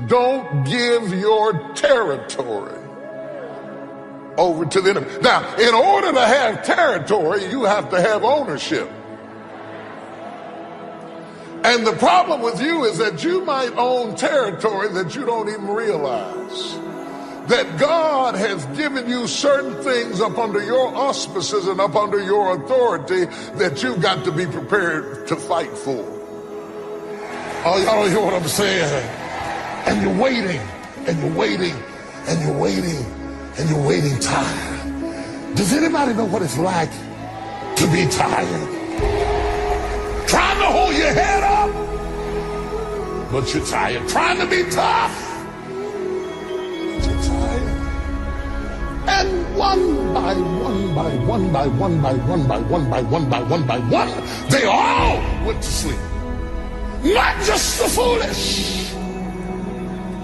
don't give your territory over to the enemy. Now, in order to have territory, you have to have ownership. And the problem with you is that you might own territory that you don't even realize. That God has given you certain things up under your auspices and up under your authority that you've got to be prepared to fight for. Oh, y'all don't hear what I'm saying? And you're waiting, and you're waiting, and you're waiting, and you're waiting tired. Does anybody know what it's like to be tired? Trying to hold your head up, but you're tired. Trying to be tough, but you're tired. And one by one, they all went to sleep. Not just the foolish.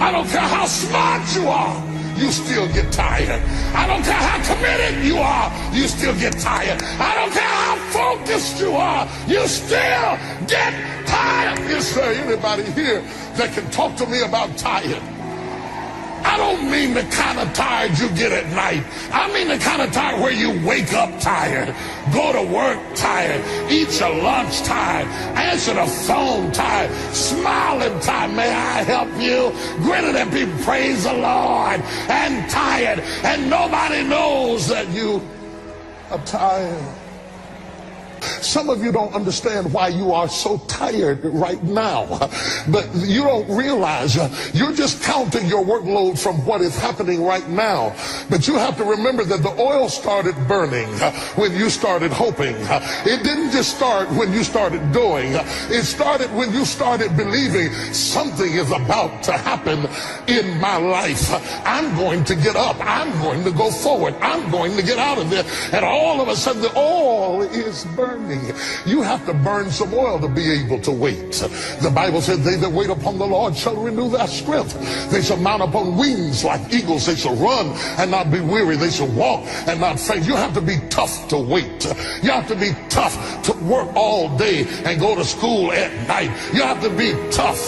I don't care how smart you are, you still get tired. I don't care how committed you are, you still get tired. I don't care how focused you are, you still get tired. Is there anybody here that can talk to me about tired? I don't mean the kind of tired you get at night. I mean the kind of tired where you wake up tired, go to work tired, eat your lunch tired, answer the phone tired, smiling tired, may I help you, grinning at people, praise the Lord, and tired, and nobody knows that you are tired. Some of you don't understand why you are so tired right now, but you don't realize you're just counting your workload from what is happening right now. But you have to remember that the oil started burning when you started hoping. It didn't just start when you started doing. It started when you started believing something is about to happen in my life. I'm going to get up. I'm going to go forward. I'm going to get out of there. And all of a sudden the oil is burning. You have to burn some oil to be able to wait. The Bible said, they that wait upon the Lord shall renew their strength. They shall mount upon wings like eagles. They shall run and not be weary. They shall walk and not faint. You have to be tough to wait. You have to be tough to work all day and go to school at night. You have to be tough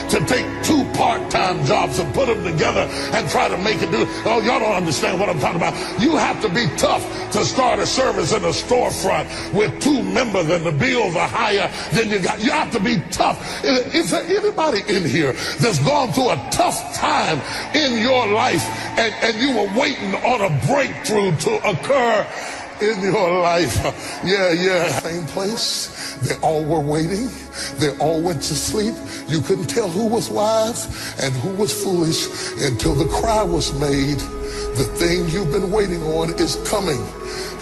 to take 2 part-time jobs and put them together and try to make it do. Oh, y'all don't understand what I'm talking about. You have to be tough to start a service in a storefront with 2 members and the bills are higher than you got. You have to be tough. Is there anybody in here that's gone through a tough time in your life and you were waiting on a breakthrough to occur in your life? Yeah. Same place. They all were waiting. They all went to sleep. You couldn't tell who was wise and who was foolish until the cry was made. The thing you've been waiting on is coming.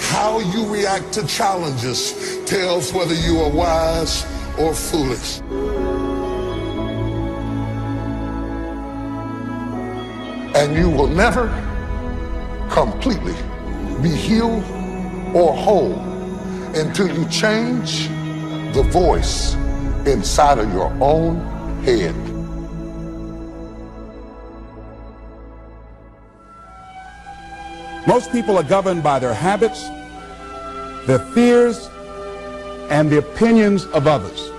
How you react to challenges tells whether you are wise or foolish. And you will never completely be healed or whole until you change the voice inside of your own head. Most people are governed by their habits, their fears, and the opinions of others.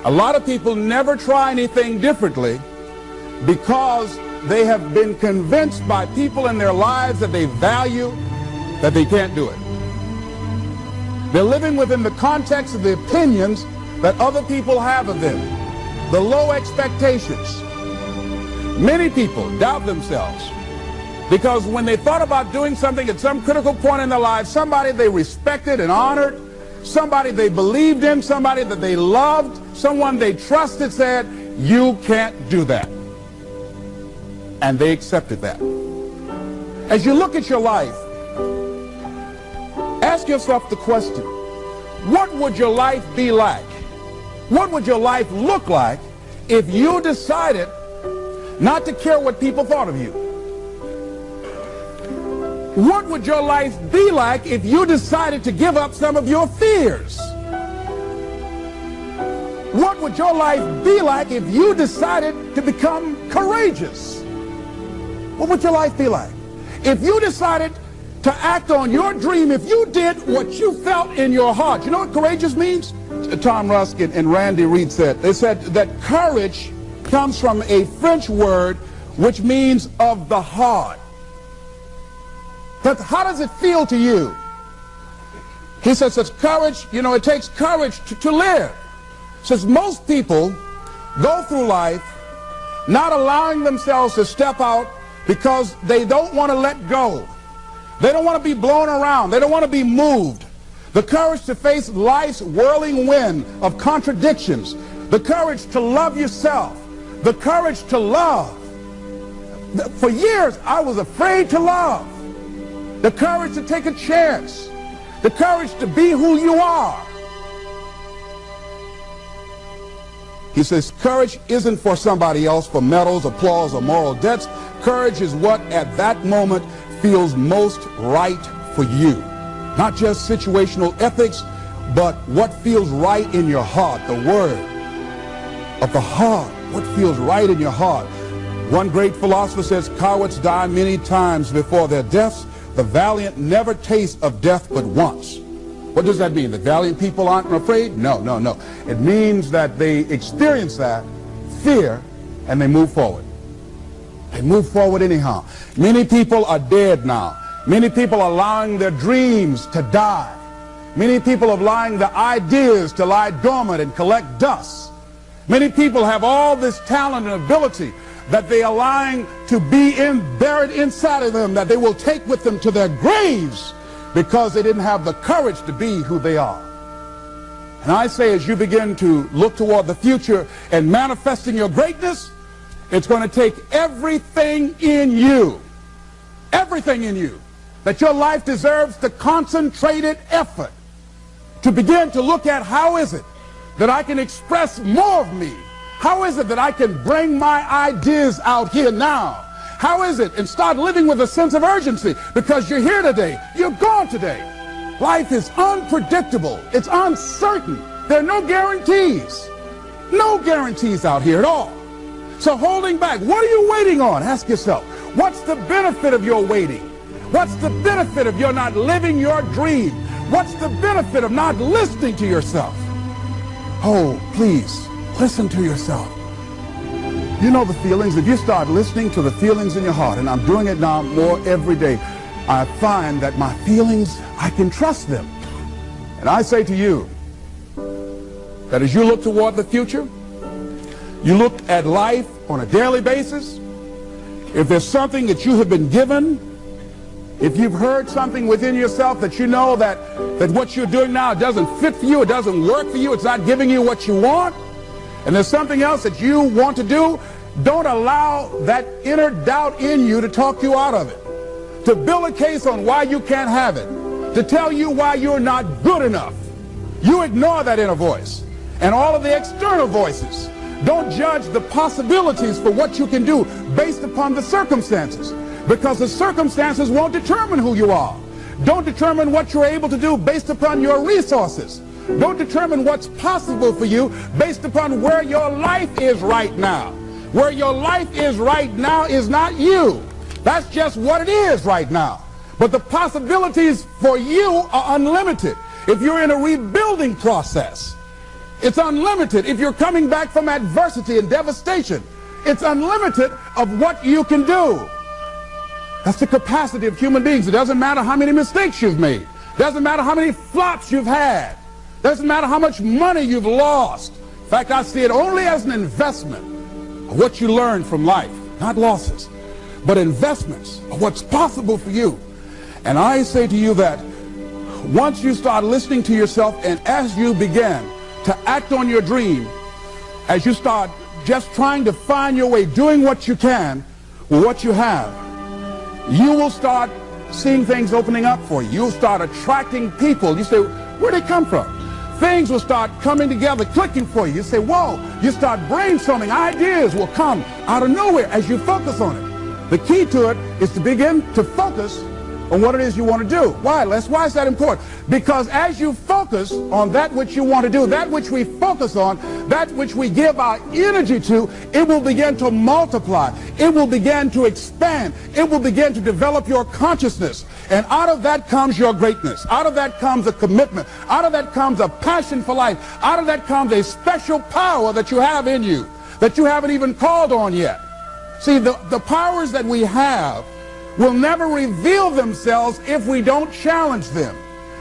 A lot of people never try anything differently because they have been convinced by people in their lives that they value that they can't do it. They're living within the context of the opinions that other people have of them, the low expectations. Many people doubt themselves because when they thought about doing something at some critical point in their lives, somebody they respected and honored, somebody they believed in, somebody that they loved, someone they trusted said, "You can't do that." And they accepted that. As you look at your life, ask yourself the question, what would your life be like? What would your life look like if you decided not to care what people thought of you? What would your life be like if you decided to give up some of your fears? What would your life be like if you decided to become courageous? What would your life be like? If you decided to act on your dream, if you did what you felt in your heart. You know what courageous means? Tom Rusk and Randy Reed said. They said that courage comes from a French word which means of the heart. But how does it feel to you? He says it's courage, it takes courage to live. Says most people go through life not allowing themselves to step out because they don't want to let go. They don't want to be blown around. They don't want to be moved. The courage to face life's whirling wind of contradictions. The courage to love yourself. The courage to love. For years, I was afraid to love. The courage to take a chance. The courage to be who you are. He says courage isn't for somebody else, for medals, applause, or moral debts. Courage is what at that moment feels most right for you. Not just situational ethics, but what feels right in your heart, the word of the heart, what feels right in your heart. One great philosopher says, cowards die many times before their deaths. The valiant never taste of death but once. What does that mean? The valiant people aren't afraid? No, no, no. It means that they experience that fear and they move forward. They move forward anyhow. Many people are dead now. Many people are allowing their dreams to die. Many people are allowing their ideas to lie dormant and collect dust. Many people have all this talent and ability that they are allowing to be buried inside of them, that they will take with them to their graves because they didn't have the courage to be who they are. And I say, as you begin to look toward the future and manifesting your greatness, it's going to take everything in you, that your life deserves the concentrated effort to begin to look at how is it that I can express more of me? How is it that I can bring my ideas out here now? How is it? And start living with a sense of urgency, because you're here today, you're gone today. Life is unpredictable. It's uncertain. There are no guarantees. No guarantees out here at all. So holding back, what are you waiting on? Ask yourself, what's the benefit of your waiting? What's the benefit of your not living your dream? What's the benefit of not listening to yourself? Oh, please, listen to yourself. You know the feelings. If you start listening to the feelings in your heart, and I'm doing it now more every day, I find that my feelings, I can trust them. And I say to you that as you look toward the future, you look at life on a daily basis, if there's something that you have been given, if you've heard something within yourself that you know that what you're doing now doesn't fit for you, it doesn't work for you, it's not giving you what you want, and there's something else that you want to do, don't allow that inner doubt in you to talk you out of it, to build a case on why you can't have it, to tell you why you're not good enough. You ignore that inner voice and all of the external voices. Don't judge the possibilities for what you can do based upon the circumstances, because the circumstances won't determine who you are. Don't determine what you're able to do based upon your resources. Don't determine what's possible for you based upon where your life is right now. Where your life is right now is not you. That's just what it is right now. But the possibilities for you are unlimited. If you're in a rebuilding process, it's unlimited. If you're coming back from adversity and devastation, it's unlimited of what you can do. That's the capacity of human beings. It doesn't matter how many mistakes you've made. It doesn't matter how many flops you've had. It doesn't matter how much money you've lost. In fact, I see it only as an investment of what you learn from life. Not losses, but investments of what's possible for you. And I say to you that once you start listening to yourself, and as you begin to act on your dream, as you start just trying to find your way, doing what you can with what you have, you will start seeing things opening up for you. You'll start attracting people. You say, where'd they come from? Things will start coming together, clicking for you. You say, whoa. You start brainstorming. Ideas will come out of nowhere as you focus on it. The key to it is to begin to focus on what it is you want to do. Why, Les? Why is that important? Because as you focus on that which you want to do, that which we focus on, that which we give our energy to, it will begin to multiply. It will begin to expand. It will begin to develop your consciousness. And out of that comes your greatness. Out of that comes a commitment. Out of that comes a passion for life. Out of that comes a special power that you have in you that you haven't even called on yet. See, the powers that we have will never reveal themselves if we don't challenge them,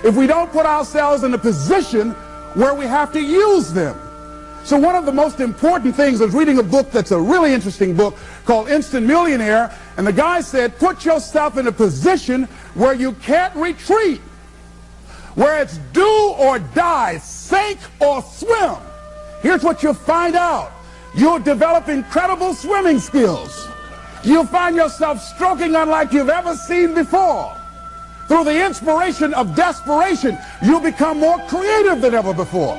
if we don't put ourselves in a position where we have to use them. So one of the most important things, I was reading a book that's a really interesting book called Instant Millionaire, and the guy said, put yourself in a position where you can't retreat, where it's do or die, sink or swim. Here's what you'll find out. You'll develop incredible swimming skills. You'll find yourself stroking unlike you've ever seen before. Through the inspiration of desperation, you'll become more creative than ever before.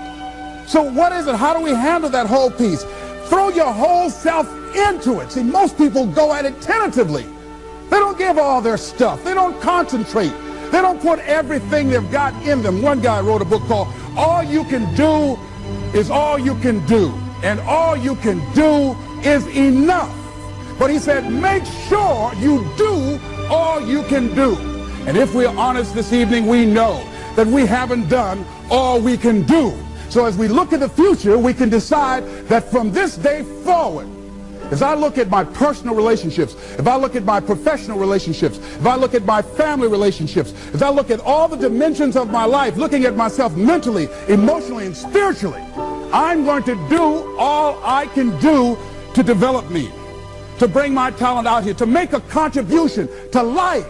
So what is it? How do we handle that whole piece? Throw your whole self into it. See, most people go at it tentatively. They don't give all their stuff. They don't concentrate. They don't put everything they've got in them. One guy wrote a book called All You Can Do Is All You Can Do. And all you can do is enough. But he said, make sure you do all you can do. And if we're honest this evening, we know that we haven't done all we can do. So as we look at the future, we can decide that from this day forward, as I look at my personal relationships, if I look at my professional relationships, if I look at my family relationships, if I look at all the dimensions of my life, looking at myself mentally, emotionally, and spiritually, I'm going to do all I can do to develop me, to bring my talent out here, to make a contribution to life.